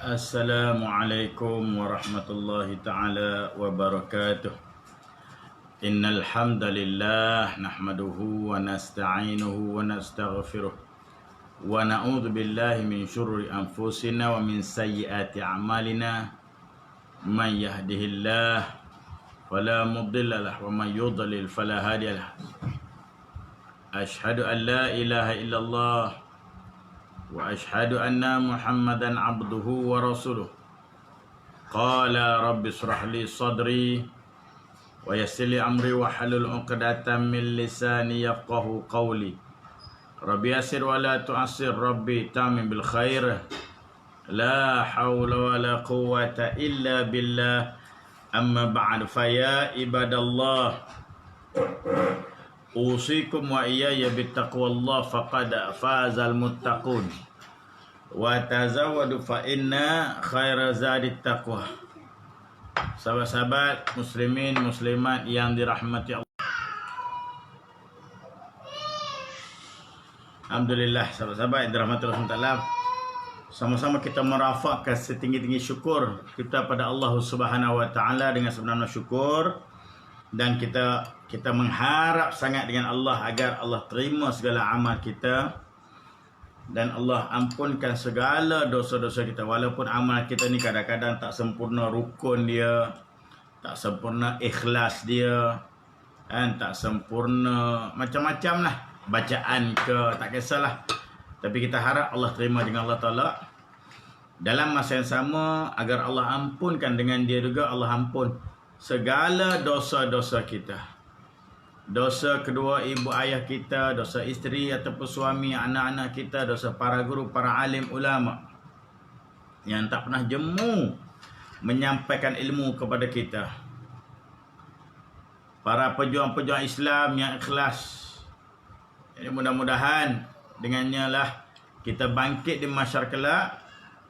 Assalamualaikum warahmatullahi ta'ala wabarakatuh. Innal hamdalillah nahmaduhu wa nasta'inuhu wa nastaghfiruh wa na'udzu billahi min syururi anfusina wa min sayyiati a'malina. Man yahdihillah fala mudilla lahu wa man yudlil fala hadiya lahu. Asyhadu an la ilaha illallah wa ashhadu anna Muhammadan abduhu wa rasuluh. Qala rabbi israh li sadri wa yassir li amri wa halul 'uqdatam min lisani yafqahu qawli. Rabbi yassir wa la tu'assir, rabbi tamim bil khair. La hawla wa la quwwata illa billah. Amma ba'd, fa ya ibadallah, usikum wa iyaya bittaqwallah faqad fazal muttaqun. Wa tazawwadu fa inna khaira zadit taqwa. Sahabat-sahabat muslimin muslimat yang dirahmati Allah. Alhamdulillah, sahabat-sahabat yang dirahmati Allah SWT, sama-sama kita merafakkan setinggi-tinggi syukur kita pada Allah Subhanahu wa taala dengan sebenar syukur, dan kita mengharap sangat dengan Allah agar Allah terima segala amal kita dan Allah ampunkan segala dosa-dosa kita. Walaupun amal kita ni kadang-kadang tak sempurna rukun dia, tak sempurna ikhlas dia, kan, tak sempurna macam-macam lah bacaan ke, tak kisahlah. Tapi kita harap Allah terima dengan Allah Ta'ala. Dalam masa yang sama, agar Allah ampunkan dengan dia juga, Allah ampun segala dosa-dosa kita. Dosa kedua ibu ayah kita, dosa isteri ataupun suami, anak-anak kita, dosa para guru, para alim ulama yang tak pernah jemu menyampaikan ilmu kepada kita. Para pejuang-pejuang Islam yang ikhlas. Jadi mudah-mudahan dengannya lah kita bangkit di mahsyar kelak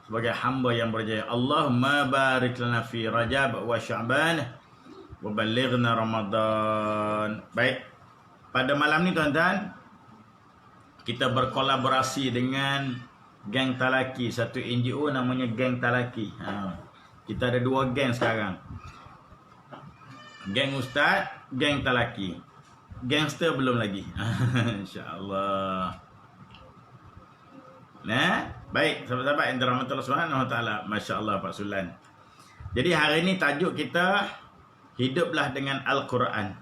sebagai hamba yang berjaya. Allahumma barik lana fi Rajab wa Sya'ban wa balighna Ramadan. Baik, pada malam ni tuan-tuan, kita berkolaborasi dengan geng Talaki, satu NGO namanya Geng Talaki. Kita ada dua geng sekarang, geng Ustaz, geng Talaki. Gangster belum lagi. InsyaAllah. Nah, baik sahabat-sahabat yang dirahmati Allah Subhanahu wa taala. Masya-Allah Pak Sulan. Jadi hari ini tajuk kita, hiduplah dengan Al-Quran.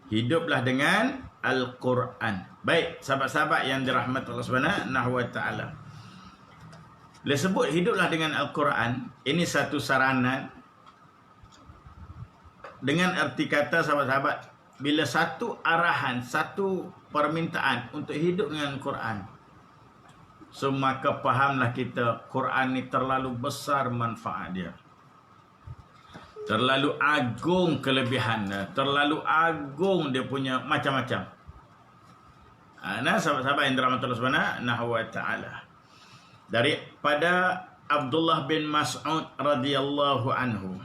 Hiduplah dengan Al-Quran. Baik sahabat-sahabat yang dirahmati Allah Subhanahu wa taala. Bila sebut hiduplah dengan Al-Quran, ini satu saranan dengan erti kata sahabat-sahabat, bila satu arahan, satu permintaan untuk hidup dengan Quran, so maka fahamlah kita, Quran ni terlalu besar manfaat dia, terlalu agung kelebihannya, terlalu agung dia punya macam-macam. Nah sahabat-sahabat yang dirahmati Allah Subhanahu wa taala, daripada Abdullah bin Mas'ud radhiyallahu anhu,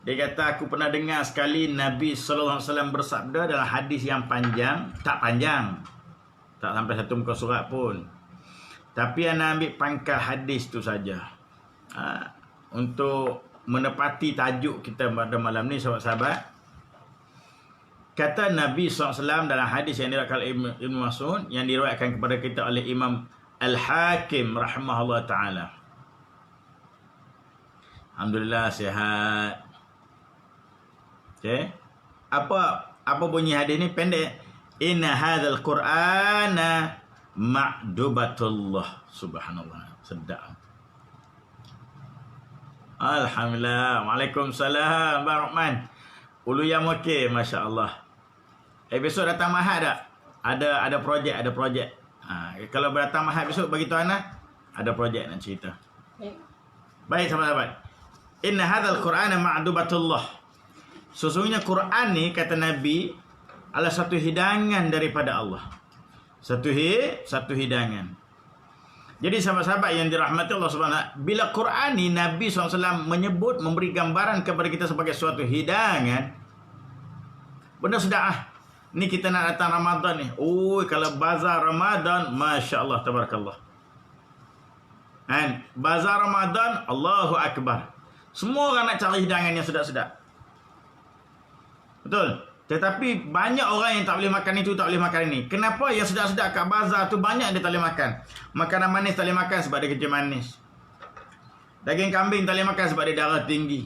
dia kata, aku pernah dengar sekali Nabi sallallahu alaihi wasallam bersabda dalam hadis yang panjang, tak panjang, tak sampai satu muka surat pun, tapi ana ambil pangkal hadis tu saja untuk menepati tajuk kita pada malam ni sahabat-sahabat. Kata Nabi SAW dalam hadis yang diriwayatkan Ibn Mas'ud, yang diriwayatkan kepada kita oleh Imam Al-Hakim rahimahullah ta'ala. Alhamdulillah sihat. Okay. Apa bunyi hadis ni? Pendek. Inna hadzal Qur'ana ma'dubatullah. Subhanallah. Sedap. Alhamdulillah. Waalaikumsalam Bang Rahman. Ulu yang okey, masya-Allah. Besok datang Mahad tak? Ada projek. Kalau datang Mahad besok bagi tuan ada projek nak cerita. Baik sahabat-sahabat. Inna hadzal Qur'ana ma'dubatullah. Sesungguhnya Quran ni, kata Nabi, adalah satu hidangan daripada Allah. Satu hidangan. Jadi sahabat-sahabat yang dirahmati Allah SWT, bila Quran ni Nabi SAW menyebut, memberi gambaran kepada kita sebagai suatu hidangan, benda sedap. Ni kita nak datang Ramadan ni. Kalau bazar Ramadan, Masya Allah, tabarakallah. Kan? Bazar Ramadan, Allahu Akbar. Semua orang nak cari hidangan yang sedap-sedap. Betul? Tetapi banyak orang yang tak boleh makan itu, tak boleh makan ini. Kenapa yang sedap-sedap kat bazar tu banyak dia tak boleh makan? Makanan manis tak boleh makan sebab dia kencing manis. Daging kambing tak boleh makan sebab dia darah tinggi.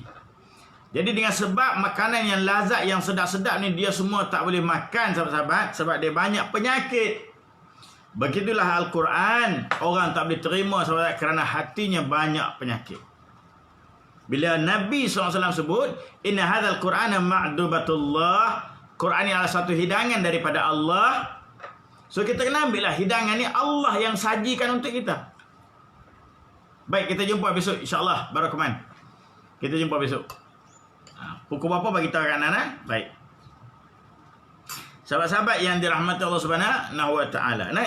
Jadi dengan sebab makanan yang lazat, yang sedap-sedap ni dia semua tak boleh makan, sahabat-sahabat, sebab dia banyak penyakit. Begitulah Al-Quran, orang tak boleh terima sahabat kerana hatinya banyak penyakit. Bila Nabi SAW sebut, inna hadzal Qur'ana ma'dubatullah, Quran ini adalah satu hidangan daripada Allah. So kita kena ambil lah hidangan ni Allah yang sajikan untuk kita. Baik, kita jumpa besok insya-Allah. Barakuman. Kita jumpa besok. Pukul berapa bagi tahu kat Nana? Baik. Sahabat-sahabat yang dirahmati Allah Subhanahu wa taala. Nah,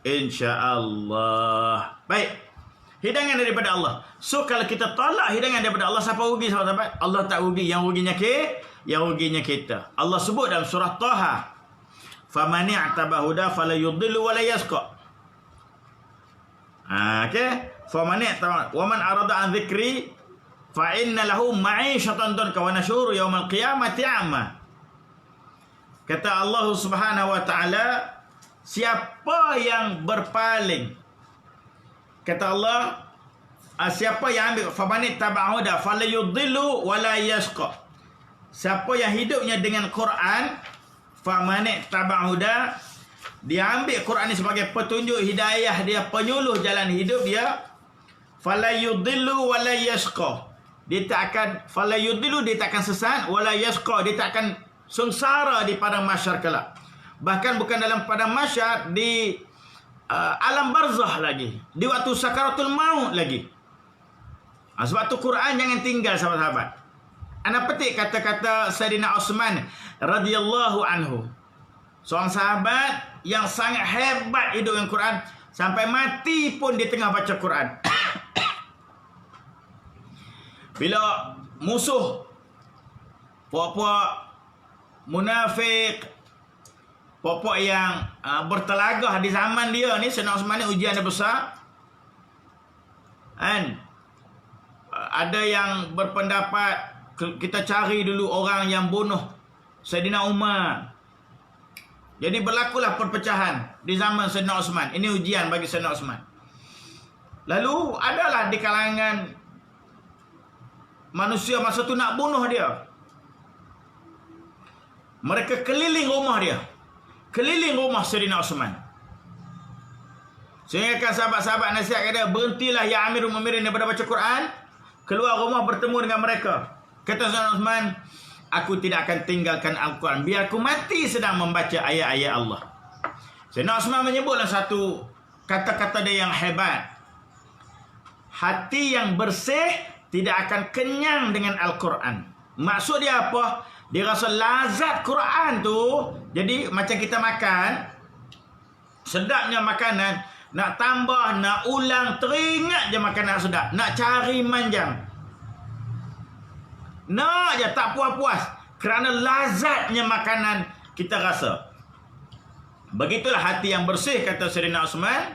insya-Allah. Baik. Hidangan daripada Allah. So kalau kita tolak hidangan daripada Allah, siapa rugi sahabat-sahabat? Allah tak rugi, yang ruginya kita. Allah sebut dalam surah Taha, "Faman i'taba huda fala yudhillu wa la yashqa." Okey. Faman i'taba wa man arada an dhikri fa inna lahu ma'isyatan danka wa nashuru yaumal qiyamati a'ma. Kata Allah Subhanahu wa taala, siapa yang berpaling, kata Allah, siapa yang ambil famani tabahuda fala yudhillu wala yashqa. Siapa yang hidupnya dengan Quran, famani tabahuda, dia ambil Quran ni sebagai petunjuk hidayah dia, penyuluh jalan hidup dia, fala yudhillu wala yashqa. Dia tak akan fala yudhillu, dia tak akan sesat, wala yashqa, dia tak akan sengsara di padang mahsyar kelak. Bahkan bukan dalam padang mahsyar, di alam barzah lagi, di waktu sakaratul maut lagi. Sebab tu Quran jangan tinggal sahabat-sahabat. Anda petik kata-kata Sayyidina Uthman radhiyallahu anhu. Seorang sahabat yang sangat hebat hidup dengan Quran, sampai mati pun dia tengah baca Quran. Bila musuh, puak-puak munafik, puak-puak yang bertelagah di zaman dia ni, Sayyidina Uthman ni ujian dia besar. Kan? Ada yang berpendapat kita cari dulu orang yang bunuh Sayyidina Umar. Jadi berlakulah perpecahan di zaman Sayyidina Uthman. Ini ujian bagi Sayyidina Uthman. Lalu adalah di kalangan manusia masa tu nak bunuh dia. Mereka keliling rumah dia, keliling rumah Sayyidina Uthman. Sehingga kan sahabat-sahabat nasihat kata, berhentilah ya Amirul Mu'minin daripada baca Quran, keluar rumah bertemu dengan mereka. Kata Sayyidina Uthman, aku tidak akan tinggalkan Al-Quran biar aku mati sedang membaca ayat-ayat Allah. Sayyidina Uthman menyebutlah satu kata-kata dia yang hebat. Hati yang bersih tidak akan kenyang dengan Al-Quran. Maksud dia apa? Dia rasa lazat Quran tu. Jadi macam kita makan, sedapnya makanan, nak tambah, nak ulang, teringat je makanan sedap, nak cari manjang, nak je tak puas-puas kerana lazatnya makanan kita rasa. Begitulah hati yang bersih, kata Sayyidina Uthman.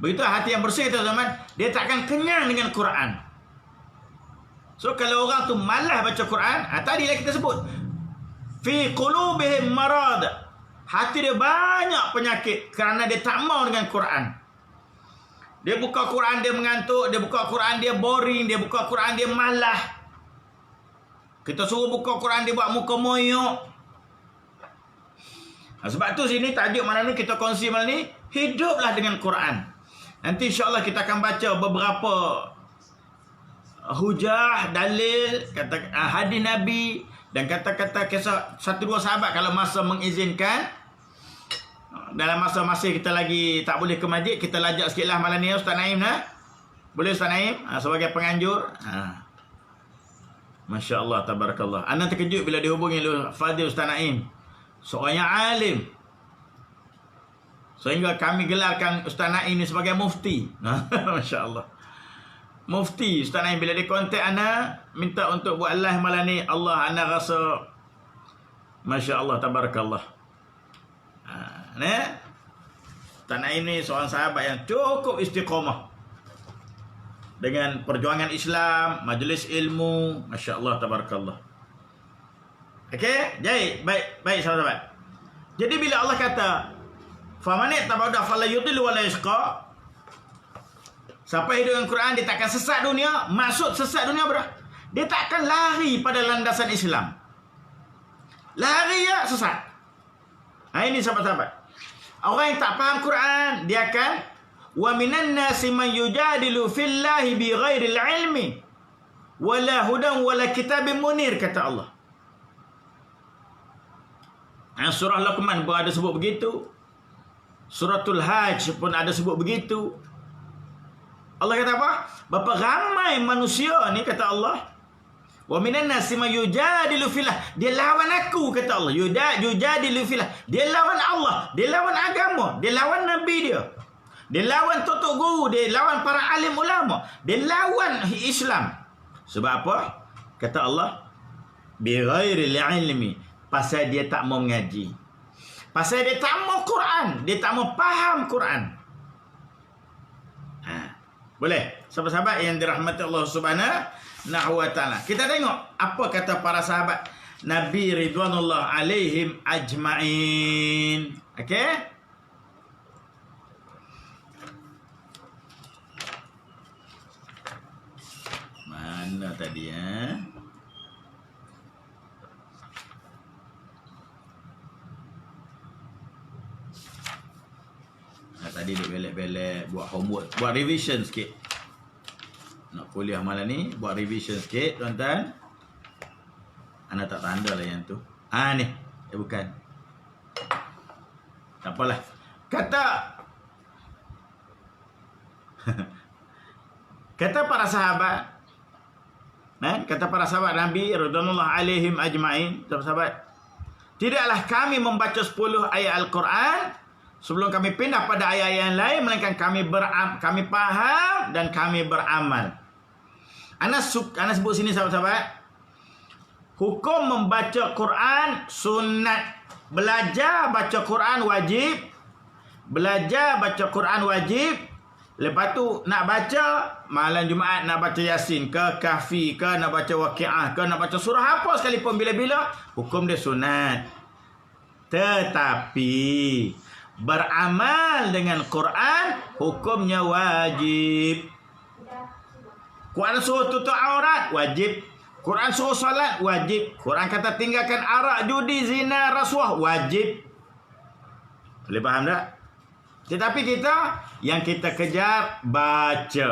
Begitulah hati yang bersih, kata Uthman, dia takkan kenyang dengan Quran. So kalau orang tu malas baca Quran, tadi lah kita sebut, fi qulubihim marad, hati dia banyak penyakit kerana dia tak mau dengan Quran. Dia buka Quran dia mengantuk, dia buka Quran dia boring, dia buka Quran dia malas. Kita suruh buka Quran dia buat muka moyok. Sebab tu sini tajuk malam ni kita kongsi malam ni, hiduplah dengan Quran. Nanti insya-Allah kita akan baca beberapa hujah, dalil, kata hadis Nabi dan kata-kata kisah satu dua sahabat kalau masa mengizinkan. Dalam masa-masa kita lagi tak boleh ke masjid, kita lajak sikitlah malam ni Ustaz Naim nah. Boleh Ustaz Naim sebagai penganjur. Masya-Allah, tabarakallah. Anda terkejut bila dihubungi oleh Fadil Ustaz Naim, seorang yang alim. Sehingga kami gelarkan Ustaz Naim ni sebagai mufti. Masya-Allah. Mufti Ustaz Naim, bila dia kontak anda minta untuk buat live malam ni, Allah anda rasa masya-Allah, tabarakallah. Ustaz Naim ni seorang sahabat yang cukup istiqamah dengan perjuangan Islam, majlis ilmu, masya-Allah tabarakallah. Okey, jadi baik sahabat-sahabat. Jadi bila Allah kata faman tabada fala yudillu wala yashqa, siapa hidup dengan Quran dia takkan sesat dunia. Maksud sesat dunia berapa? Dia takkan lari pada landasan Islam. Lari ya sesat. Ini sahabat-sahabat. Orang yang tak faham Quran, dia akan wa minan nasi man yujadilu fillahi bighairil ilmi wala hudan wala kitabim munir, kata Allah. Surah Luqman pun ada sebut begitu. Suratul Hajj pun ada sebut begitu. Allah kata apa? Berapa ramai manusia ni, kata Allah. Wa minan nasi man yujadilu fillah. Dia lawan aku, kata Allah. Yujadilu fillah. Dia lawan Allah. Dia lawan agama. Dia lawan Nabi dia. Dia lawan tutuk guru. Dia lawan para alim ulama. Dia lawan Islam. Sebab apa? Kata Allah, bighairil ilmi. Pasal dia tak mau mengaji. Pasal dia tak mau Quran. Dia tak mau faham Quran. Boleh? Sahabat-sahabat yang dirahmati Allah Subhanahu wa ta'ala. Kita tengok apa kata para sahabat Nabi Ridwanullah alaihim ajma'in. Okey? Mana tadi ya? Tadi duk belek-belek buat homework, buat revision sikit. Nak kuliah malam ni, buat revision sikit tuan-tuan. Ana tak tanda lah yang tu. Ni, bukan. Tak apalah. Kata para sahabat, kata para sahabat Nabi radhiyallahu alaihim ajma'in, sahabat, tidaklah kami membaca 10 ayat Al-Quran sebelum kami pindah pada ayat-ayat yang lain, melainkan kami faham dan kami beramal. Anas sebut sini sahabat-sahabat, hukum membaca Quran sunat. Belajar baca Quran wajib. Belajar baca Quran wajib. Lepas tu nak baca malam Jumaat, nak baca Yasin ke, Kahfi ke, nak baca Waqiah ke, nak baca surah apa sekalipun, bila-bila hukum dia sunat. Tetapi beramal dengan Quran hukumnya wajib. Quran suruh tutup aurat, wajib. Quran suruh salat, wajib. Quran kata tinggalkan arak, judi, zina, rasuah, wajib. Boleh faham tak? Tetapi yang kita kejar baca,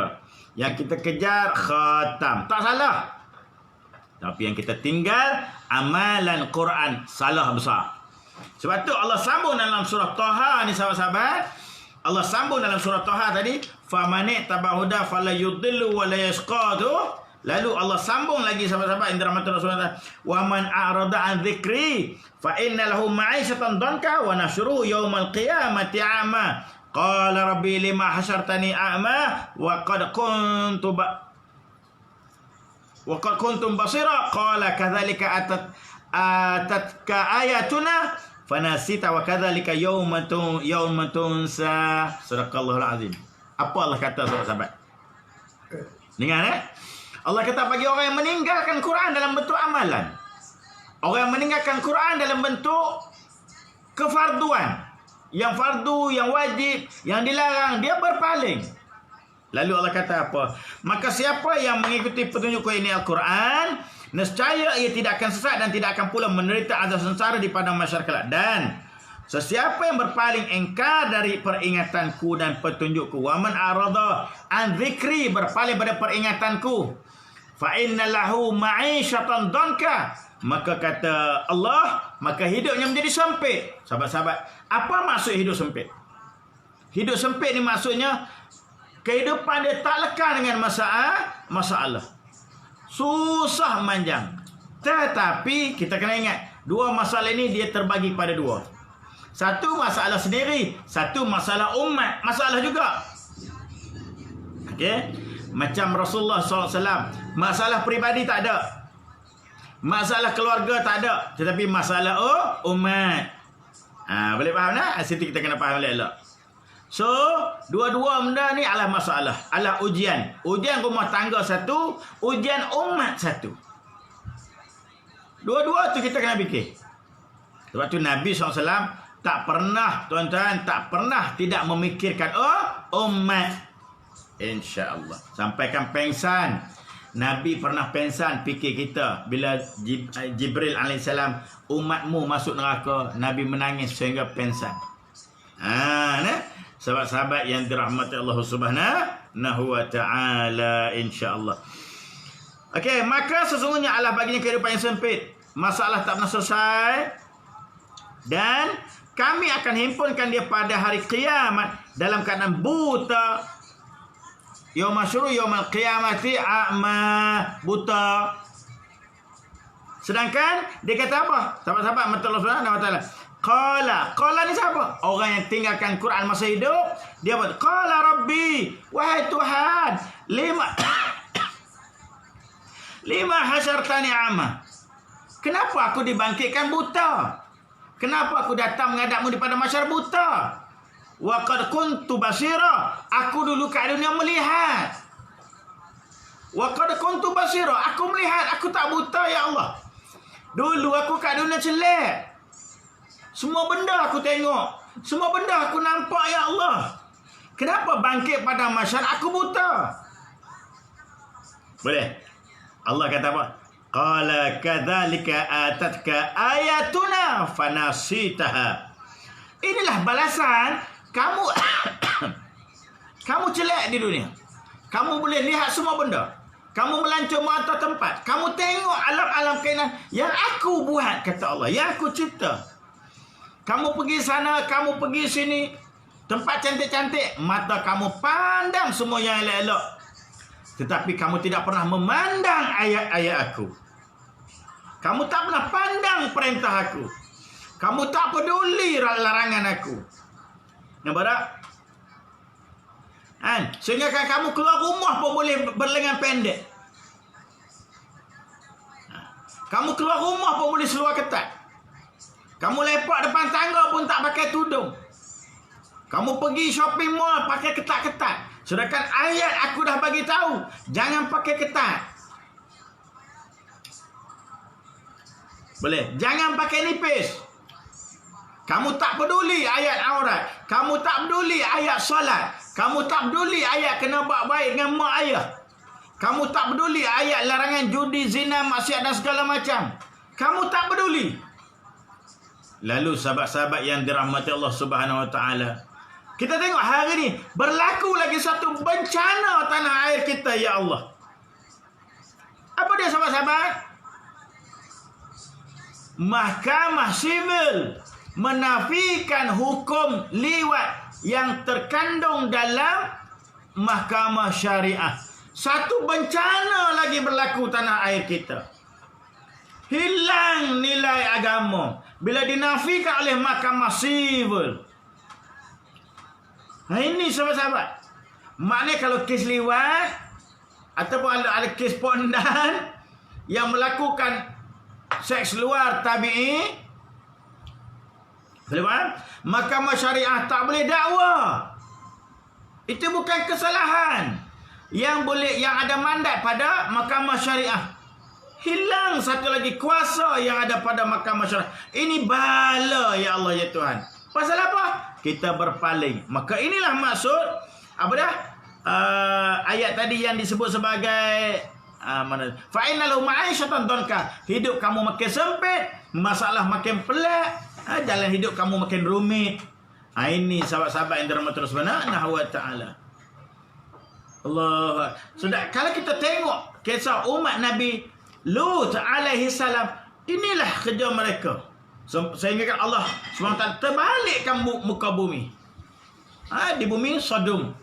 yang kita kejar khatam, tak salah. Tapi yang kita tinggal amalan Quran, salah besar. Sebab tu Allah sambung dalam surah Taha ni sahabat-sahabat. Allah sambung dalam surah Taha tadi, famani tabahuda fala yudillu wala yashqa tu. Lalu Allah sambung lagi sahabat-sahabat yang dirahmati Rasulullah, wa man a'rada an dzikri fa inna lahu ma'isatan danka wa nahsyuruhu yaumal qiyamati a'ma. Qala rabbi lima hasyartani a'ma wa qad kuntum basira. Qala kadzalika atatka ayatuna fanasita wa kadzalika yaumatun tunsa. Sadaqallahul azim. Apa Allah kata sahabat-sahabat? Dengar Allah kata bagi orang yang meninggalkan Quran dalam bentuk amalan, orang yang meninggalkan Quran dalam bentuk kefarduan, yang fardu, yang wajib, yang dilarang, dia berpaling. Lalu Allah kata apa? Maka siapa yang mengikuti petunjuk ini Al-Quran, nescaya ia tidak akan sesat dan tidak akan pula menderita azab sengsara di padang masyarakat. Dan sesiapa yang berpaling engkar dari peringatanku dan petunjukku, wa man arada an dzikri, berpaling pada peringatanku, fa inna lahu ma'isyatan danka, maka kata Allah, maka hidupnya menjadi sempit. Sahabat-sahabat, apa maksud hidup sempit? Hidup sempit ni maksudnya kehidupan dia tak lekang dengan masalah. Susah manjang. Tetapi kita kena ingat, dua masalah ini dia terbagi pada dua. Satu masalah sendiri, satu masalah umat, masalah juga. Okey? Macam Rasulullah SAW, masalah peribadi tak ada, masalah keluarga tak ada, tetapi masalah umat. Boleh faham tak? Situ kita kena faham elok. So, dua-dua benda ni adalah masalah, adalah ujian. Ujian rumah tangga satu, ujian umat satu. Dua-dua tu kita kena fikir. Sebab tu Nabi SAW tak pernah, tuan-tuan, tak pernah tidak memikirkan umat. InsyaAllah. Sampaikan pengsan. Nabi pernah pengsan fikir kita. Bila Jibril AS, umatmu masuk neraka, Nabi menangis sehingga pengsan. Sahabat-sahabat yang dirahmati Allah Subhanahu wa ta'ala, insya-Allah. Okey, maka sesungguhnya Allah baginya kehidupan yang sempit. Masalah tak pernah selesai. Dan kami akan himpunkan dia pada hari kiamat dalam keadaan buta. Yaumul syuru yaumul qiyamati a'ma, buta. Sedangkan dia kata apa? Sahabat-sahabat mata Allah Subhanahu wa ta'ala. Qala ni siapa? Orang yang tinggalkan Quran masa hidup. Dia berkata, qala rabbi, wahai Tuhan, lima hasyartani a'ma. Kenapa aku dibangkitkan buta? Kenapa aku datang menghadapmu daripada masyarakat buta? Wa qad kuntu basira. Aku dulu kat dunia melihat. Wa qad kuntu basira. Aku melihat, aku tak buta ya Allah. Dulu aku kat dunia celak. Semua benda aku tengok. Semua benda aku nampak ya Allah. Kenapa bangkit pada masyarakat aku buta? Boleh? Allah kata apa? Qala kadzalika atatka ayatuna fanasitaha. Inilah balasan kamu kamu celak di dunia. Kamu boleh lihat semua benda. Kamu melancur mata tempat. Kamu tengok alam-alam kainan yang aku buat, kata Allah, yang aku cipta. Kamu pergi sana, kamu pergi sini, tempat cantik-cantik, mata kamu pandang semua yang elok-elok. Tetapi kamu tidak pernah memandang ayat-ayat aku. Kamu tak pernah pandang perintah aku. Kamu tak peduli larangan aku. Nampak tak? Sehingga kamu keluar rumah pun boleh berlengan pendek. Kamu keluar rumah pun boleh seluar ketat. Kamu lepak depan tangga pun tak pakai tudung. Kamu pergi shopping mall pakai ketat-ketat. Sedangkan ayat aku dah bagi tahu, jangan pakai ketat. Boleh? Jangan pakai nipis. Kamu tak peduli ayat aurat. Kamu tak peduli ayat solat. Kamu tak peduli ayat kena buat baik dengan mak ayah. Kamu tak peduli ayat larangan judi, zina, maksiat dan segala macam. Kamu tak peduli. Lalu sahabat-sahabat yang dirahmati Allah Subhanahu wa ta'ala, kita tengok hari ni berlaku lagi satu bencana tanah air kita, ya Allah. Apa dia sahabat-sahabat? Mahkamah sivil menafikan hukum liwat yang terkandung dalam mahkamah syariah. Satu bencana lagi berlaku tanah air kita. Hilang nilai agama bila dinafikan oleh mahkamah sivil. Ini sahabat-sahabat, maknanya kalau kes liwat ataupun ada kes pondan yang melakukan seks luar tabi'i, boleh faham? Mahkamah syariah tak boleh dakwa. Itu bukan kesalahan. Yang ada mandat pada mahkamah syariah. Hilang satu lagi kuasa yang ada pada mahkamah syariah. Ini bala, ya Allah, ya Tuhan. Pasal apa? Kita berpaling. Maka inilah maksud apa dah? Ayat tadi yang disebut sebagai fa innalahu ma'isyatan danka. Hidup kamu makin sempit, masalah makin pelik, jalan hidup kamu makin rumit. Ini sahabat-sahabat yang dirahmati Allah Subhanahu wa ta'ala. Allah. Sudah, kalau kita tengok kisah umat Nabi Lut alaihi salam, inilah kerja mereka. Sehingga kan Allah SWT terbalikkan muka bumi. Di bumi Sodom.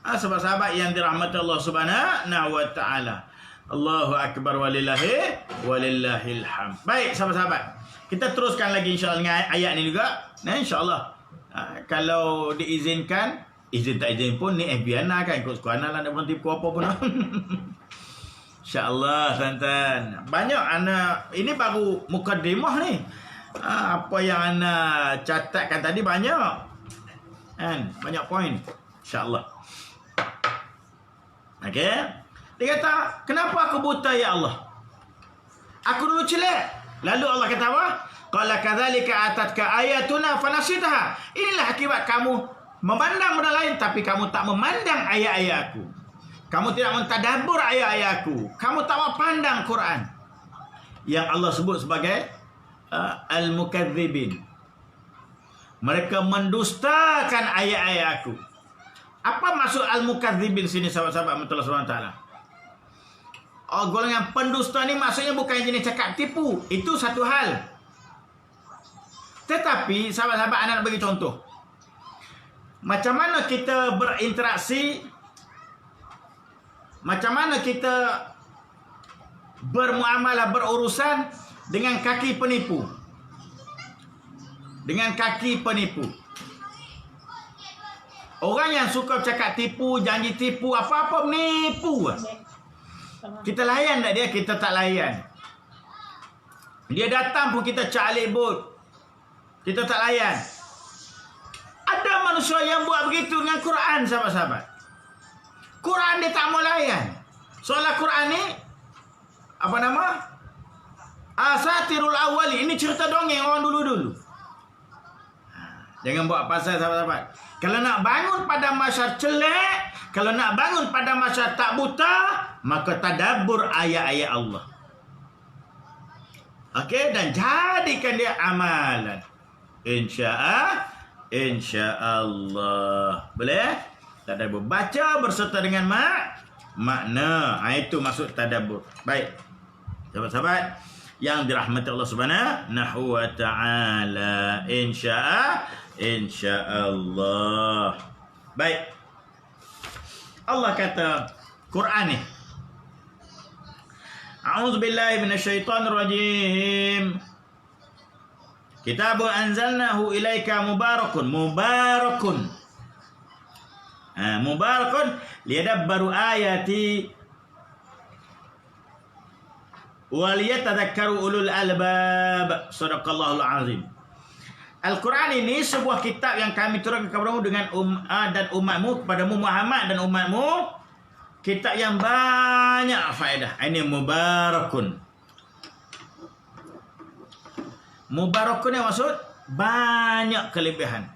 Sahabat-sahabat yang dirahmati Allah Subhanahu wa ta'ala. Allahu akbar walillahil hamd. Baik sahabat-sahabat, kita teruskan lagi insya-Allah dengan ayat ni juga. Nah, insya-Allah kalau diizinkan, izin tak izin pun ni biana kan, ikut sukanan lah, nak berhenti pukul apa pun. InsyaAllah tuan-tuan. Banyak anak, ini baru mukadimah ni. Apa yang anak catatkan tadi banyak. Kan? Banyak poin. InsyaAllah. Okey. Dia kata, kenapa aku buta ya Allah? Aku dulu celak. Lalu Allah kata apa? Qala kadzalika atatka ayatuna fanasitaha. Inilah akibat kamu memandang benda lain tapi kamu tak memandang ayat-ayat aku. Kamu tidak mentadabbur ayat-ayat aku. Kamu tak mau pandang Quran. Yang Allah sebut sebagai al-mukadzibin. Mereka mendustakan ayat-ayat aku. Apa maksud al-mukadzibin sini sahabat-sahabat Allah SWT? Oh, golongan pendusta ni maksudnya bukan jenis cakap tipu. Itu satu hal. Tetapi sahabat-sahabat anak nak bagi contoh. Macam mana kita berinteraksi, macam mana kita bermuamalah, berurusan dengan kaki penipu. Dengan kaki penipu. Orang yang suka cakap tipu, janji tipu, apa-apa menipu. Kita layan tak dia? Kita tak layan. Dia datang pun kita calik but. Kita tak layan. Ada manusia yang buat begitu dengan Quran, sahabat-sahabat. Quran dia tak mau layan. Soalan Quran ni, apa nama? Asatirul awwali. Ini cerita dongeng orang dulu-dulu. Jangan buat pasal, sahabat-sahabat. Kalau nak bangun pada masa celak, kalau nak bangun pada masa tak buta, maka tadabbur ayat-ayat Allah. Okey, dan jadikan dia amalan. InsyaAllah. Boleh? Tadabbur. Baca berserta dengan makna. Itu maksud tadabbur. Baik. Sahabat-sahabat yang dirahmati Allah Subhanahu wa ta'ala. InsyaAllah. Baik. Allah kata Quran ni. A'udzubillahi minasyaitonirrajim. Kitabun anzalnahu ilaika mubarakun. Mubarakun. Mubarakun liyadabbaru ayati wa liyatadhakkaru ulul albab. Shadaqallahul azim. Al-Quran ini sebuah kitab yang kami turunkan kepadamu dengan dan umatmu, kepadamu Muhammad dan umatmu, kitab yang banyak faedah. Ini mubarakun. Mubarakun yang maksud banyak kelebihan.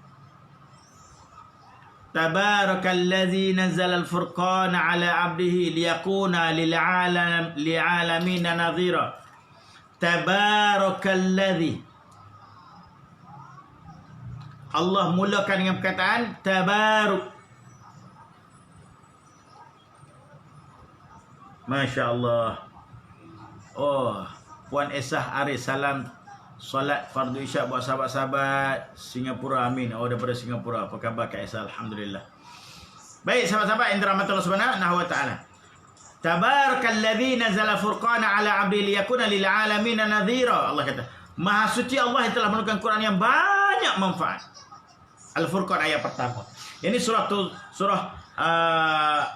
Tabarakallazi nazzala al-furqana ala 'abdihi liyakuna lil'alamin nadhira. Tabarakallazi. Allah mulakan dengan perkataan tabaruk. Masya Allah. Oh, Puan Esah Arif salam solat fardu isyak buat sahabat-sahabat Singapura. Amin. Oh, daripada Singapura. Apa khabar Kak Esah? Alhamdulillah. Baik sahabat-sahabat yang dirahmati Allah Subhanahu wa ta'ala. Tabarakalladzi nazzala furqana ala 'abdi liyakuna lil 'alamin nadhira. Allah kata, Maha suci Allah yang telah menurunkan Quran yang banyak manfaat. Al-Furqan ayat pertama. Ini surah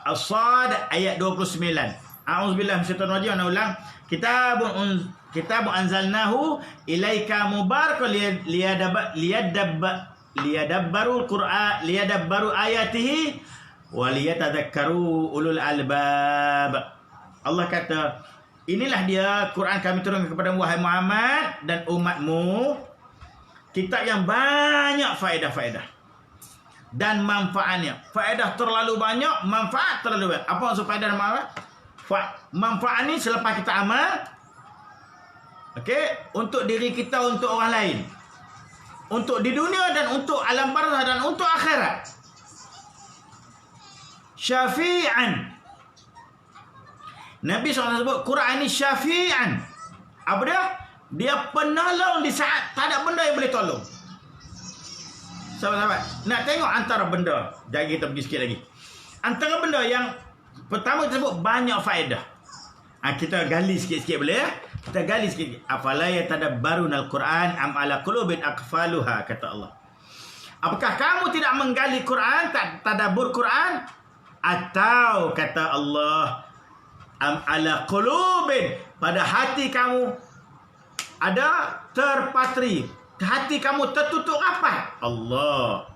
As-Sad ayat 29. A'udzubillahi minasyaitonir rajim. Ana ulang. Kitabun anzalnahu ilaika mubarakun liyadabbaru Qur'an liyadabbaru ayatihi wa liyatadhakkaru ulul albab. Allah kata, inilah dia Quran kami turunkan kepada wahai Muhammad dan umatmu, kitab yang banyak faedah-faedah dan manfaatnya. Faedah terlalu banyak, manfaat terlalu banyak. Apa maksud faedah dan manfaat? Manfaat ni selepas kita amal, okey, untuk diri kita, untuk orang lain, untuk di dunia dan untuk alam barzah dan untuk akhirat. Syafi'an. Nabi SAW sebut Quran ini syafi'an. Apa dia? Dia penolong di saat tak ada benda yang boleh tolong. Sahabat-sahabat, nak tengok antara benda. Jangan kita pergi sikit lagi. Antara benda yang pertama kita sebut banyak faedah. Kita gali sikit-sikit boleh ya? Kita gali sikit. Afala yatadabbaruna al-Quran am ala qulubin aqfaluha, kata Allah. Apakah kamu tidak menggali Quran, tak tadabbur Quran? Atau kata Allah, am ala qulubin, pada hati kamu ada terpatri, hati kamu tertutup rapat. Allah.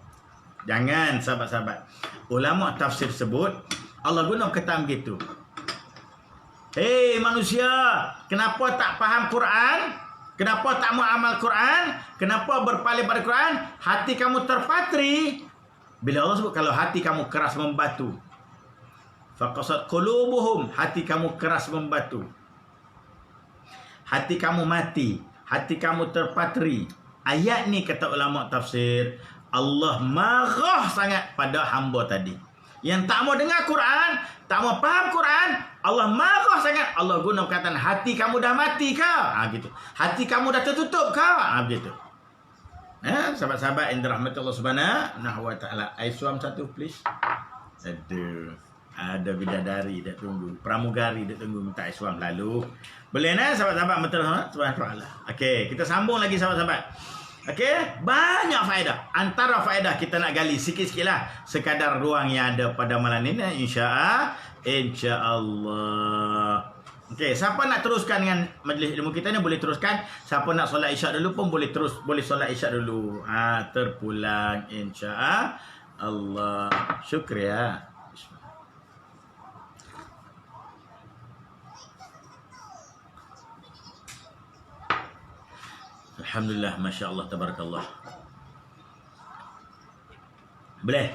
Jangan sahabat-sahabat. Ulama tafsir sebut Allah guna perkataan begitu. Hei manusia, kenapa tak faham Quran? Kenapa tak mau amal Quran? Kenapa berpaling pada Quran? Hati kamu terpatri. Bila Allah sebut kalau hati kamu keras membatu. Faqasat qulubuhum, hati kamu keras membatu. Hati kamu mati, hati kamu terpatri. Ayat ni kata ulama tafsir, Allah marah sangat pada hamba tadi. Yang tak mau dengar Quran, tak mau faham Quran, Allah marah sangat. Allah guna perkataan hati kamu dah mati ke? Gitu. Hati kamu dah tertutup ke? Begitu. Sahabat-sahabat yang dirahmati Allah Subhanahu wa taala. Aiswam satu please. Ada bidadari dah tunggu. Pramugari dah tunggu minta aiswam lalu. Boleh sahabat-sahabat betul subhanallah. Okey, kita sambung lagi sahabat-sahabat. Okey, banyak faedah. Antara faedah kita nak gali sikit-sikitlah sekadar ruang yang ada pada malam ini insya-Allah. Okey, siapa nak teruskan dengan majlis ilmu kita ni boleh teruskan. Siapa nak solat isyak dulu pun boleh solat isyak dulu. Terpulang insya-Allah. Syukriya. Alhamdulillah, Masya Allah, Tabarakallah. Boleh?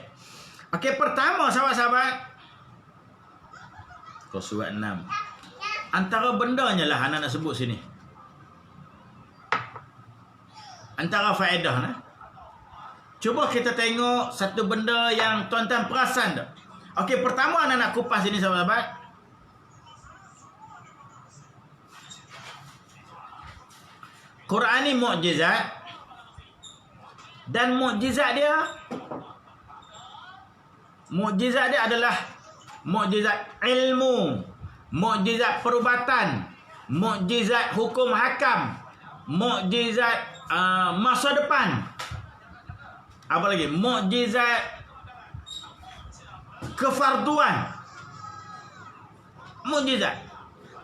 Okey, pertama sahabat-sahabat. Surat 6. Antara bendanya lah anak nak sebut sini. Antara faedah nah. Cuba kita tengok satu benda yang tuan-tuan perasan tak? Okey, pertama anak nak kupas ini sahabat-sahabat. Quran ni mukjizat dan mukjizat dia adalah mukjizat ilmu, mukjizat perubatan, mukjizat hukum hakam, mukjizat masa depan. Apa lagi? Mukjizat kefarduan. Mukjizat.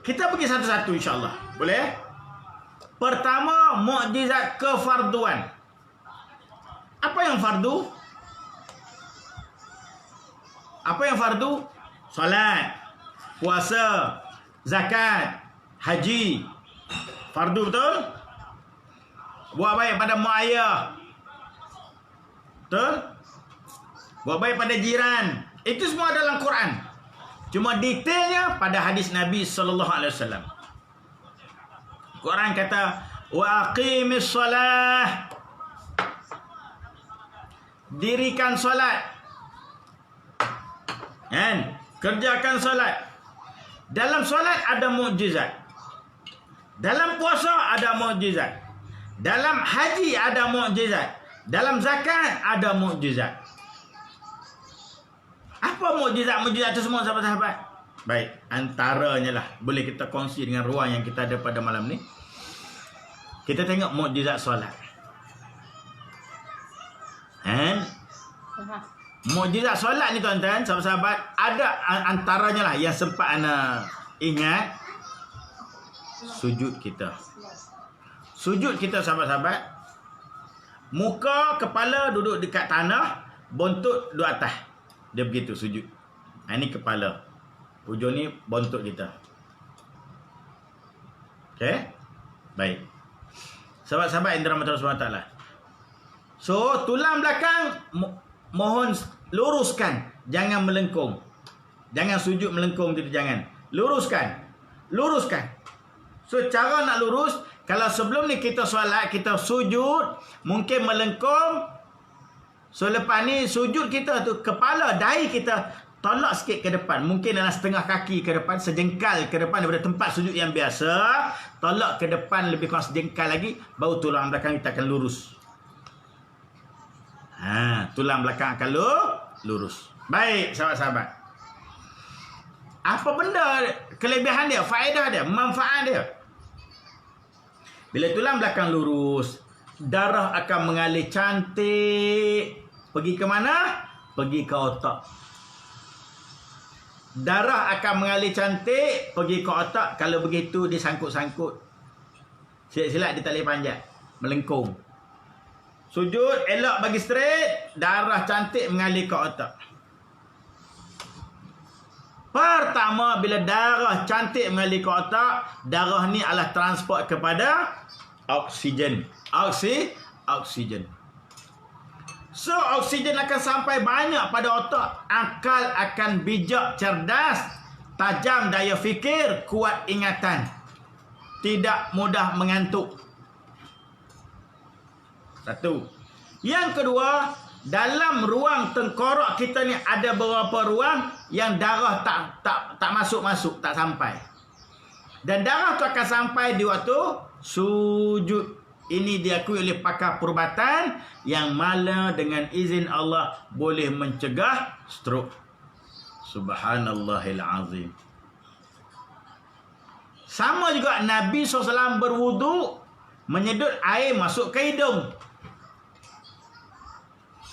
Kita pergi satu-satu insya-Allah. Boleh? Pertama, mukjizat kefarduan. Apa yang fardu? Apa yang fardu? Salat, puasa, zakat, haji. Fardu betul? Buat baik pada mak ayah. Betul? Buat baik pada jiran. Itu semua dalam Quran. Cuma detailnya pada hadis Nabi sallallahu alaihi wasallam. Quran kata wa aqimis solah, dirikan solat, kan? Kerjakan solat. Dalam solat ada mukjizat, dalam puasa ada mukjizat, dalam haji ada mukjizat, dalam zakat ada mukjizat. Apa mukjizat-mukjizat itu semua sahabat-sahabat? Baik, antaranya lah boleh kita kongsi dengan ruang yang kita ada pada malam ni. Kita tengok mukjizat solat. Mukjizat solat ni tuan-tuan, sahabat-sahabat, ada antaranya lah yang sempat ana ingat. Sujud kita. Sujud kita sahabat-sahabat. Muka, kepala duduk dekat tanah, bontot duduk atas. Dia begitu sujud. Ini kepala. Ujung ni bontot kita. Okey? Baik. Sahabat-sahabat yang dirahmati Allah Subhanahu wa taala. So, tulang belakang mohon luruskan, jangan melengkung. Jangan sujud melengkung gitu, jangan. Luruskan. Luruskan. So, cara nak lurus, kalau sebelum ni kita solat, kita sujud, mungkin melengkung. So, lepas ni sujud kita tu, kepala, dahi kita tolak sikit ke depan. Mungkin dalam setengah kaki ke depan, sejengkal ke depan daripada tempat sujud yang biasa. Tolak ke depan lebih kurang sejengkal lagi, baru tulang belakang kita akan lurus. Tulang belakang akan lurus. Baik, sahabat-sahabat. Apa benda kelebihan dia, faedah dia, manfaat dia? Bila tulang belakang lurus, darah akan mengalir cantik. Pergi ke mana? Pergi ke otak. Darah akan mengalir cantik, pergi ke otak. Kalau begitu dia sangkut-sangkut, silat-silat dia tak boleh panjat, melengkung. Sujud elok bagi straight, darah cantik mengalir ke otak. Pertama, bila darah cantik mengalir ke otak, darah ni adalah transport kepada oksigen. Oksigen. So, oksigen akan sampai banyak pada otak. Akal akan bijak, cerdas, tajam daya fikir, kuat ingatan. Tidak mudah mengantuk. Satu. Yang kedua, dalam ruang tengkorak kita ni ada beberapa ruang yang darah tak masuk-masuk, tak sampai. Dan darah tu akan sampai di waktu sujud. Ini diakui oleh pakar perubatan yang mana dengan izin Allah boleh mencegah stroke. Subhanallahil azim. Sama juga Nabi SAW berwuduk, menyedut air masuk ke hidung.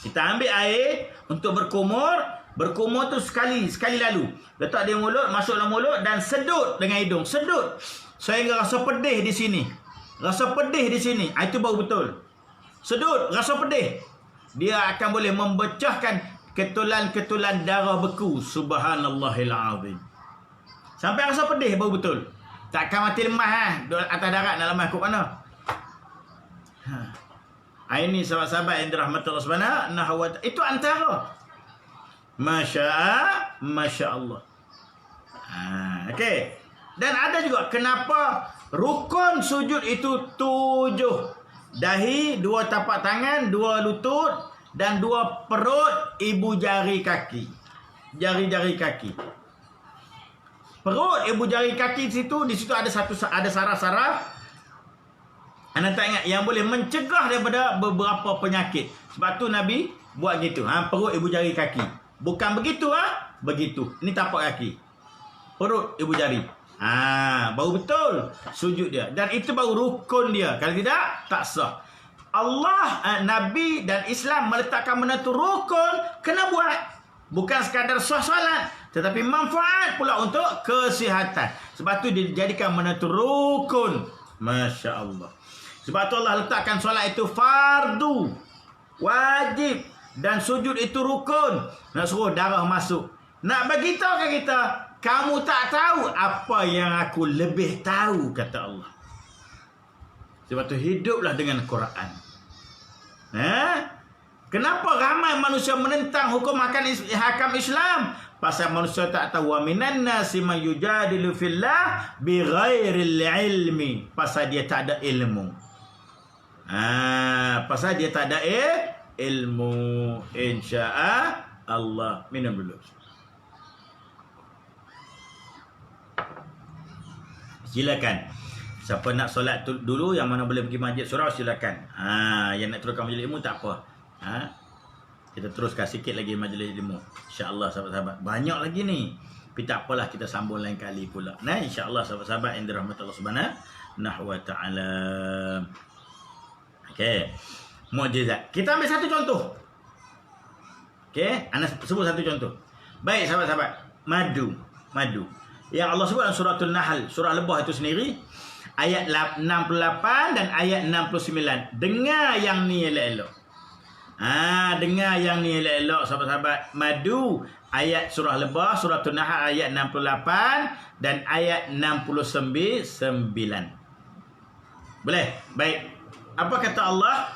Kita ambil air untuk berkumur. Berkumur tu sekali lalu. Letak di mulut, masuk dalam mulut dan sedut dengan hidung. Sedut. Sehingga rasa pedih di sini. Rasa pedih di sini. Itu baru betul. Sedut, rasa pedih. Dia akan boleh membecahkan ketulan-ketulan darah beku. Subhanallahil azim. Sampai rasa pedih baru betul. Takkan mati lemah atas darat nak lemah ke mana? Ini sahabat-sahabat yang dirahmati Allah Subhanahu wa ta'ala. Itu antara Masya Allah. Okey. Dan ada juga kenapa rukun sujud itu 7. Dahi, 2 tapak tangan, 2 lutut dan 2 perut, ibu jari kaki. Jari-jari kaki. Perut, ibu jari kaki di situ ada saraf-saraf. Anda tak ingat yang boleh mencegah daripada beberapa penyakit. Sebab tu Nabi buat gitu. Perut, ibu jari kaki. Bukan begitu begitu. Ini tapak kaki. Perut, ibu jari. Baru betul sujud dia. Dan itu baru rukun dia. Kalau tidak, tak sah. Allah, Nabi dan Islam meletakkan benda tu rukun, kena buat. Bukan sekadar sah solat, tetapi manfaat pula untuk kesihatan. Sebab tu dijadikan benda tu rukun. Masya Allah. Sebab tu Allah letakkan solat itu fardu, wajib, dan sujud itu rukun. Nak suruh darah masuk. Nak bagi tahu ke kita, kamu tak tahu apa yang aku lebih tahu, kata Allah. Sebab tu hiduplah dengan Quran. Kenapa ramai manusia menentang hukum hakam Islam? Pasal manusia tak tahu. Wa minan nasi man yujadilu fillah bighairil ilmi. Pasal dia tak ada ilmu. Pasal dia tak ada ilmu. InsyaAllah. Minum dulu. Silakan. Siapa nak solat dulu, yang mana boleh pergi masjid surau, silakan. Yang nak teruskan majlis ilmu tak apa. Kita teruskan sikit lagi majlis ilmu. InsyaAllah sahabat-sahabat. Banyak lagi ni. Tapi tak apalah, kita sambung lain kali pula. InsyaAllah sahabat-sahabat yang dirahmati Allah Subhanahu wa ta'ala. Okey. Mukjizat. Kita ambil satu contoh. Okey, anda sebut satu contoh. Baik sahabat-sahabat. Madu. Yang Allah sebut dalam suratul Nahl, surah Lebah itu sendiri, ayat 68 dan ayat 69. Dengar yang ni elok-elok. Dengar yang ni elok-elok sahabat-sahabat. Madu, ayat surah Lebah, suratul Nahl ayat 68 dan ayat 69. Boleh? Baik. Apa kata Allah?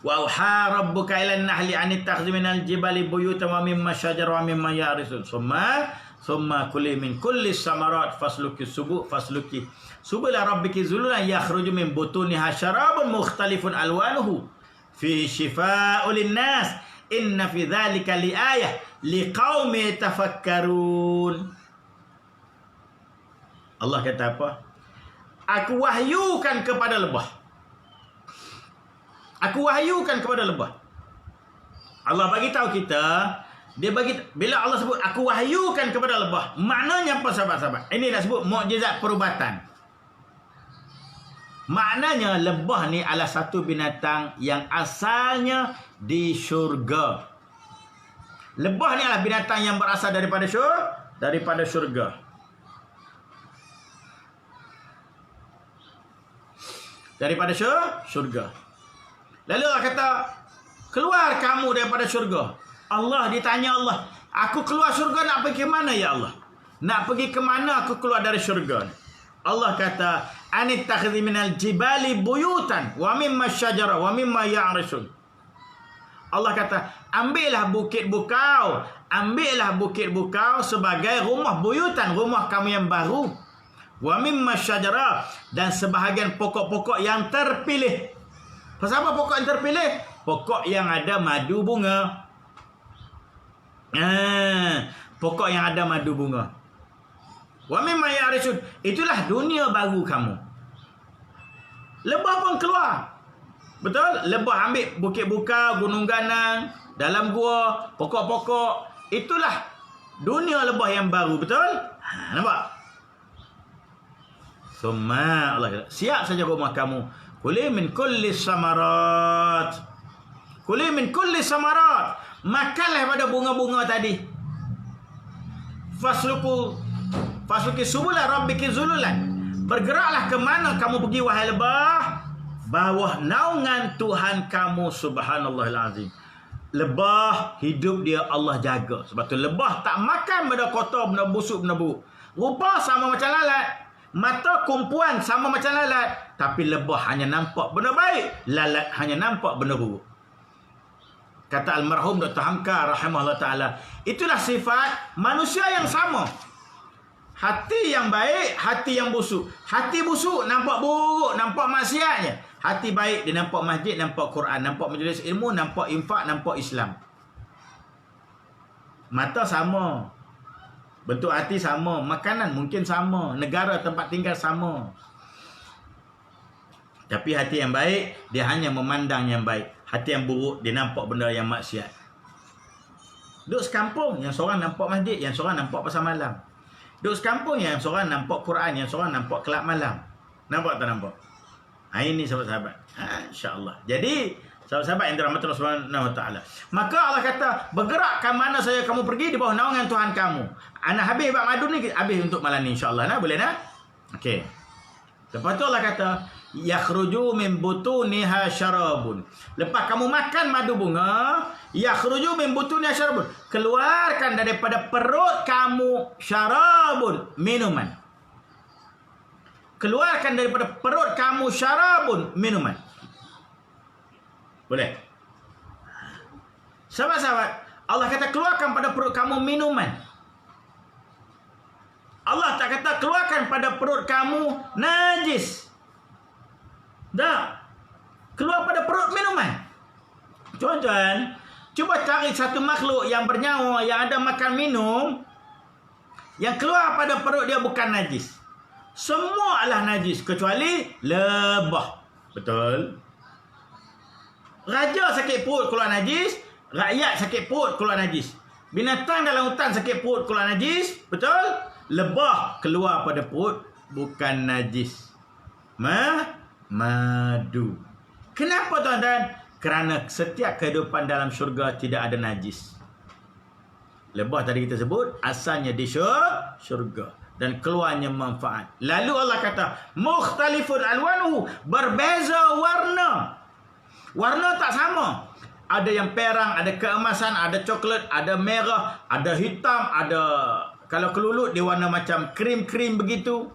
Wa auha rabbuka ilan nahli an ittakhidh minal jibali buyutan wa mimma shajara wa mimma yarisun. Summa kuli min kulli samarat fasluki subula rabbiki zululan yakhruju min butuniha syarabun mukhtalifun alwanuhu fi shifaa'un linnas inna fi dzalika liayah liqaumin yatafakkarun. Allah kata apa? Aku wahyukan kepada lebah. Allah bagi tahu kita, bila Allah sebut aku wahyukan kepada lebah, maknanya apa sahabat-sahabat? Ini nak sebut mukjizat perubatan. Maknanya lebah ni adalah satu binatang yang asalnya di syurga. Lebah ni adalah binatang yang berasal daripada syurga. daripada syurga. Lalu Allah kata, keluar kamu daripada syurga. Allah ditanya Allah, aku keluar syurga nak pergi ke mana ya Allah? Nak pergi ke mana aku keluar dari syurga? Allah kata, anittakhidhi minal jibali buyutan wa mimma syajara wa mimma ya'rishun. Allah kata, ambillah bukit bukau sebagai rumah buyutan, rumah kamu yang baru. Wa mimma syajara, dan sebahagian pokok-pokok yang terpilih. Pasal apa pokok yang terpilih? Pokok yang ada madu bunga. Pokok yang ada madu bunga. Wa mimma ya'rishun, itulah dunia baru kamu. Lebah pun keluar. Betul? Lebah ambil bukit bukau, gunung ganang, dalam gua, pokok-pokok. Itulah dunia lebah yang baru. Betul? Nampak? Summa Allah kata, siap saja rumah kamu. Kuli min kulli samarat. Kuli min kulli samarat. Makanlah pada bunga-bunga tadi. Fasluki subula rabbiki zululan. Bergeraklah ke mana kamu pergi wahai lebah? Bawah naungan Tuhan kamu subhanallahil azim. Lebah hidup dia Allah jaga. Sebab tu lebah tak makan benda kotor, benda busuk, benda buruk. Rupa sama macam lalat. Mata kumpuan sama macam lalat. Tapi lebah hanya nampak benda baik, lalat hanya nampak benda buruk. Kata almarhum Dr. Hamka rahimahullah ta'ala, itulah sifat manusia yang sama. Hati yang baik, hati yang busuk. Hati busuk nampak buruk, nampak maksiatnya. Hati baik dia nampak masjid, nampak Quran, nampak majlis ilmu, nampak infak, nampak Islam. Mata sama, bentuk hati sama, makanan mungkin sama, negara tempat tinggal sama. Tapi hati yang baik dia hanya memandang yang baik. Hati yang buruk dia nampak benda yang maksiat. Duduk sekampung, yang seorang nampak masjid, yang seorang nampak pasar malam. Duduk sekampung, yang seorang nampak Quran, yang seorang nampak kelab malam. Nampak tak nampak? Ini sahabat-sahabat. InsyaAllah. Jadi, sahabat-sahabat yang dirahmati Allah Subhanahu wa taala. Maka Allah kata, bergerak ke mana saja kamu pergi di bawah naungan Tuhan kamu. Anak habis bab madu ni, habis untuk malam ni insya-Allah. Nah, boleh nah? Okey. Lepas tu Allah kata, yakhruju min butuniha syarabun. Lepas kamu makan madu bunga, yakhruju min butuniha syarabun. Keluarkan daripada perut kamu syarabun, minuman. Keluarkan daripada perut kamu syarabun, minuman. Boleh? Sahabat-sahabat, Allah kata keluarkan pada perut kamu minuman. Allah tak kata keluarkan pada perut kamu najis. Dah. Keluar pada perut minuman. Tuan-tuan, cuba cari satu makhluk yang bernyawa, yang ada makan minum, yang keluar pada perut dia bukan najis. Semua adalah najis kecuali lebah. Betul? Raja sakit perut keluar najis, rakyat sakit perut keluar najis. Binatang dalam hutan sakit perut keluar najis. Betul? Lebah keluar pada perut bukan najis. Madu. Kenapa tuan-tuan? Kerana setiap kehidupan dalam syurga tidak ada najis. Lebah tadi kita sebut asalnya di syurga dan keluarnya manfaat. Lalu Allah kata, mukhtalifun alwanuhu, berbeza warna. Warna tak sama. Ada yang perang, ada keemasan, ada coklat, ada merah, ada hitam, ada kalau kelulut dia warna macam krim-krim begitu.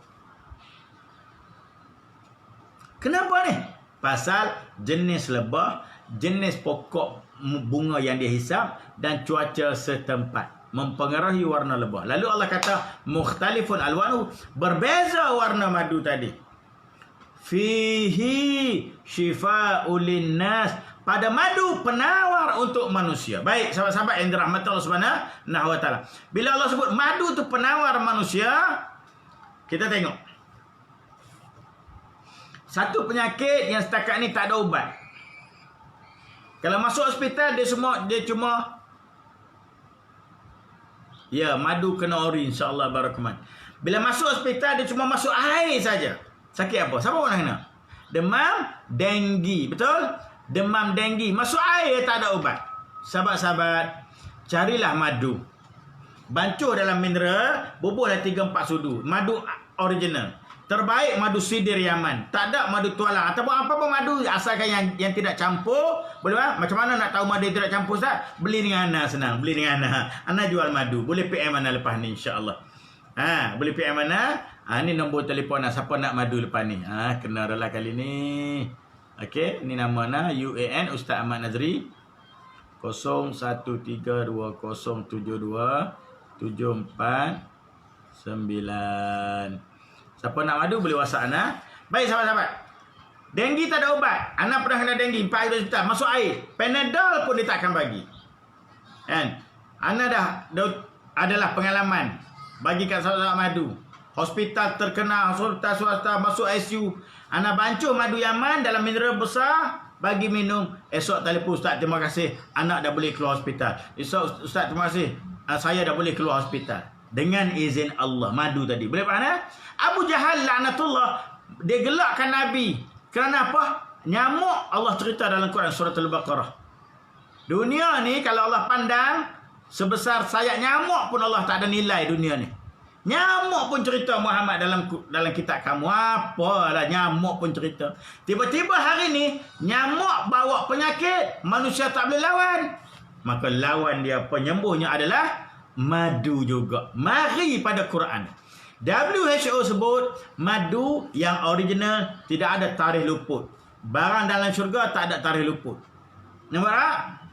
Kenapa ni? Pasal jenis lebah, jenis pokok bunga yang dia hisap dan cuaca setempat mempengaruhi warna lebah. Lalu Allah kata mukhtalifun alwanu, berbeza warna madu tadi. Fihi syifa'ul linnas, pada madu penawar untuk manusia. Baik sahabat-sahabat yang dirahmati Allah Subhanahu wa taala. Bila Allah sebut madu tu penawar manusia, kita tengok. Satu penyakit yang setakat ni tak ada ubat. Kalau masuk hospital dia cuma ya, madu kena ori insya-Allah barakallahu. Bila masuk hospital dia cuma masuk air saja. Sakit apa? Siapa orang kena? Demam denggi, betul? Demam denggi, masuk air tak ada ubat. Sahabat-sahabat, carilah madu. Bancuh dalam mineral, bubuhlah 3-4 sudu. Madu original. Terbaik madu sidir Yaman. Tak ada madu tualang ataupun apa pun madu asalkan yang tidak campur. Boleh tak? Macam mana nak tahu madu yang tidak campur Ustaz? Beli dengan Ana senang. Beli dengan Ana. Ana jual madu. Boleh PM Ana lepas ni insya-Allah. Boleh PM Ana. Ni nombor telefon Ana. Siapa nak madu lepas ni? Kena lah kali ni. Okey, ni nama Ana UAN Ustaz Ahmad Nazri. 013020727499. Siapa nak madu boleh WhatsApp Ana. Baik sahabat-sahabat. Denggi tak ada ubat. Ana pernah kena denggi 4 hari hospital. Masuk air. Panadol pun dia tak akan bagi. Kan? Ana dah adalah pengalaman bagi kat sahabat-sahabat madu. Hospital terkena, hospital swasta masuk ICU. Ana bancuh madu Yaman dalam mineral besar bagi minum. Esok telefon Ustaz, terima kasih. Anak dah boleh keluar hospital. Esok Ustaz, terima kasih. Saya dah boleh keluar hospital. Dengan izin Allah. Madu tadi. Boleh faham? Abu Jahal laknatullah, dia gelakkan Nabi. Kerana apa? Nyamuk Allah cerita dalam Quran surah Al-Baqarah. Dunia ni kalau Allah pandang sebesar sayap nyamuk pun Allah tak ada nilai dunia ni. Nyamuk pun cerita Muhammad dalam kitab kamu. Apalah nyamuk pun cerita. Tiba-tiba hari ni nyamuk bawa penyakit, manusia tak boleh lawan. Maka lawan dia penyembuhnya adalah madu juga. Mari pada Quran. WHO sebut madu yang original tidak ada tarikh luput. Barang dalam syurga tak ada tarikh luput. Nampak tak?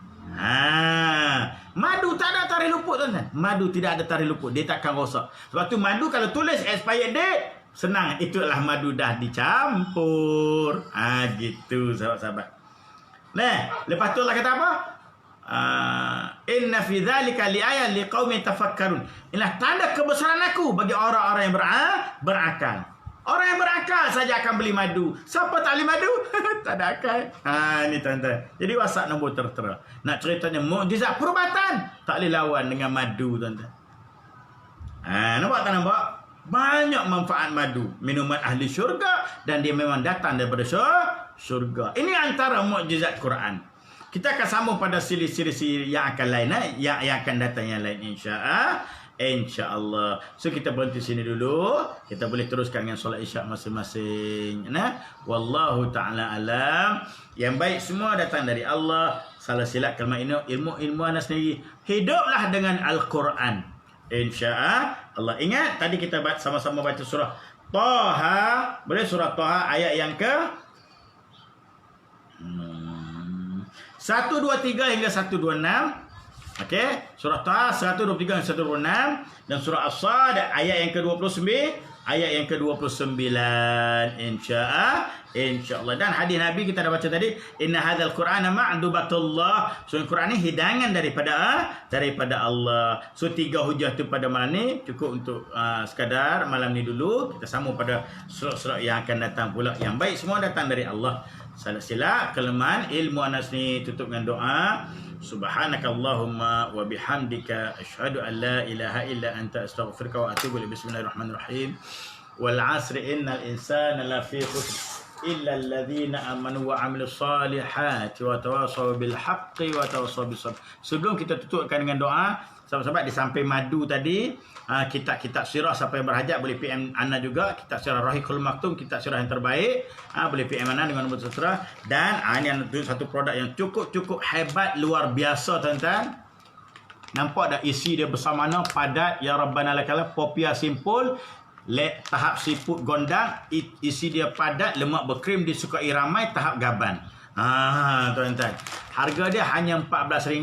Madu tak ada tarikh luput tuan-tuan. Madu tidak ada tarikh luput. Dia takkan rosak. Sebab tu madu kalau tulis expired date, senang. Itulah madu dah dicampur. Gitu sahabat-sahabat. Nah, lepas tu Allah kata apa? Inna fi dzalika liayatan liqaumin tafakkarun. Inilah tanda kebesaran aku bagi orang-orang yang berakal. Orang yang berakal saja akan beli madu. Siapa tak beli madu? Tak ada akal. Ni tuan-tuan. Jadi WhatsApp nombor tertera. Nak ceritanya mukjizat perubatan, tak boleh lawan dengan madu tuan-tuan. Nampak tak nampak? Banyak manfaat madu. Minuman ahli syurga dan dia memang datang daripada syurga. Ini antara mukjizat Quran. Kita akan sambung pada siri-siri yang akan lain, yang akan datang yang lain insya-Allah. So kita berhenti sini dulu. Kita boleh teruskan dengan solat isyak masing-masing. Wallahu taala alam. Yang baik semua datang dari Allah. Salah silap kalau ilmu anda sendiri. Hiduplah dengan Al-Quran. Insya-Allah. Ingat tadi kita sama-sama baca surah Taha. Boleh surah Taha ayat yang ke 123 hingga 126. Okey, surah Taha 123 hingga 126 dan surah As-Sad ayat yang ke-29, ayat yang ke-29 insya-Allah. Dan hadis Nabi kita dah baca tadi, inna hadzal Qur'ana ma'dubatullah. So Quran ni hidangan daripada Allah. So 3 hujah tu pada malam ni cukup untuk sekadar malam ni dulu. Kita sambung pada surat-surat yang akan datang pula. Yang baik semua datang dari Allah. Salah silap kelemahan ilmu anas ni tutup dengan doa. Subhanakallahumma wa bihamdika asyhadu an la ilaha illa anta astaghfiruka wa atubu ilaik. Bismillahirrahmanirrahim. Wal 'asri innal insana lafi khusr illa alladhina amanu wa 'amilus solihati wa tawassaw bil haqqi wa tawassaw bis sabr. Sebelum kita tutupkan dengan doa, sahabat-sahabat di samping madu tadi, kitab-kitab sirah siapa yang berhajat boleh PM Ana juga. Kitab sirah Rahiqul Maktum, kitab sirah yang terbaik, boleh PM Ana dengan nombor tertera. Dan ini satu produk yang cukup hebat, luar biasa tuan-tuan. Nampak dah isi dia besar mana, padat, ya Rabbana lakal, popia simpul, tahap siput gondang, isi dia padat, lemak berkrim, disukai ramai, tahap gaban. Tuan-tuan, harga dia hanya RM14,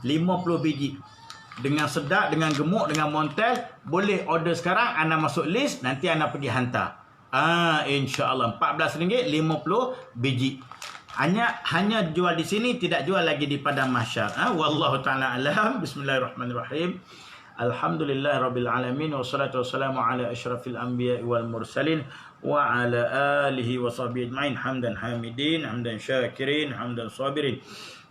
50 biji. Dengan sedap, dengan gemuk, dengan montel. Boleh order sekarang, anda masuk list, nanti anda pergi hantar. InsyaAllah RM14, 50 biji. Hanya jual di sini, tidak jual lagi di padang mahsyar. Wallahu ta'ala alam. Bismillahirrahmanirrahim. Alhamdulillah rabbil alamin. Wassalatu wassalamu ala asyrafil anbiya wal mursalin wa ala alihi wa sahbihi ajma'in. Hamdan hamidin, hamdan syakirin, hamdan sabirin,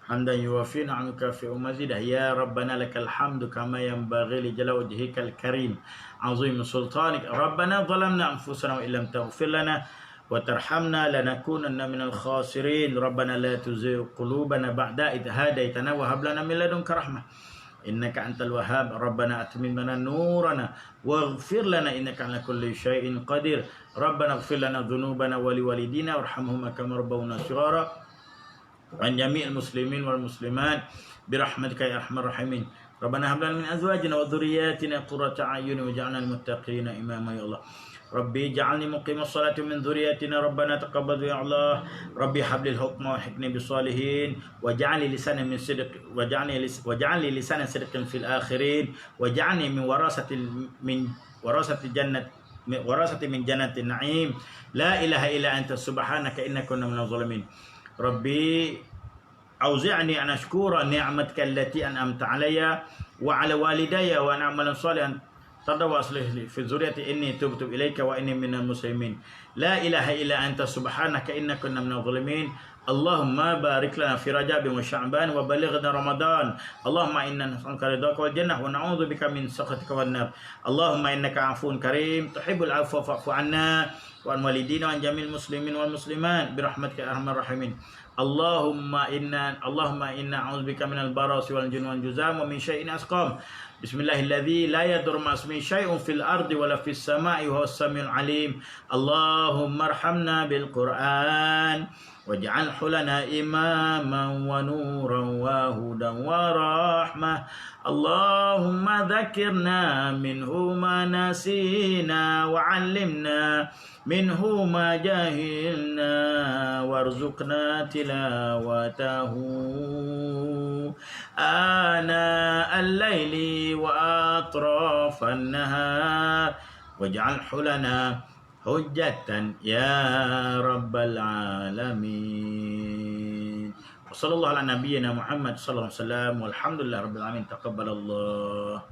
hamdan yuwafi ni'amaka fi mazidah. Ya Rabbana lakal hamdu kama yanbaghi li jalali wajhikal karim azim sultanik. Rabbana zalamna anfusana wa illam taghfir lana wa tarhamna lanakunanna minal khasirin. Rabbana la tuzigh qulubana ba'da idh hadaytana wa hab lana min ladunka rahmah. إنك أنت الوهاب ربنا أتمم لنا نورنا واغفر لنا إنك على كل شيء قدير ربنا اغفر لنا ذنوبنا ولوالدينا وارحمهما كما ربونا صغارا وعن جميع المسلمين والمسلمات برحمتك يا أرحم الراحمين ربنا هب لنا من أزواجنا وذرياتنا قرة أعين واجعلنا للمتقين إماما يا الله ربي اجعلني مقيم الصلاة من ذريتنا ربنا تقبل يا الله ربي هب لي الحكم والحكمة بالصالحين واجعلني لسانا من صدق واجعلني لسانا صدق في الآخرين واجعلني من ورثة من جنة النعيم لا إله إلا أنت سبحانك إنا كنا من الظالمين ربي أوزعني أن أشكر نعمتك التي أنعمت علي وعلى والدي وأن أعمل صالحا ترضى وأصلح لي في ذريتي إني تبت إليك وإني من المسلمين لا إله إلا أنت سبحانك إنا كنا من الظالمين اللهم بارك لنا في رجب وشعبان وبلغنا رمضان اللهم إنا نسألك رضاك والجنة ونعوذ بك من سخطك والنار اللهم إنك عفو كريم تحب العفو فاعف عنا وعن والدينا وعن جميع المسلمين والمسلمات برحمتك يا أرحم الراحمين اللهم إنا أعوذ بك من البرص والجن والجذام ومن شيء أسقام بسم الله الذي لا يضر مع اسمه شيء في الأرض ولا في السماء وهو السميع العليم اللهم ارحمنا بالقرآن واجعله لنا إماما ونورا وهدى ورحمة اللهم ذكرنا منه ما نسينا وعلمنا منه ما جهلنا وارزقنا تلاوته آناء الليل وأطراف النهار واجعله لنا حجة يا رب العالمين وصلى الله على نبينا محمد صلى الله عليه وسلم والحمد لله رب العالمين تقبل الله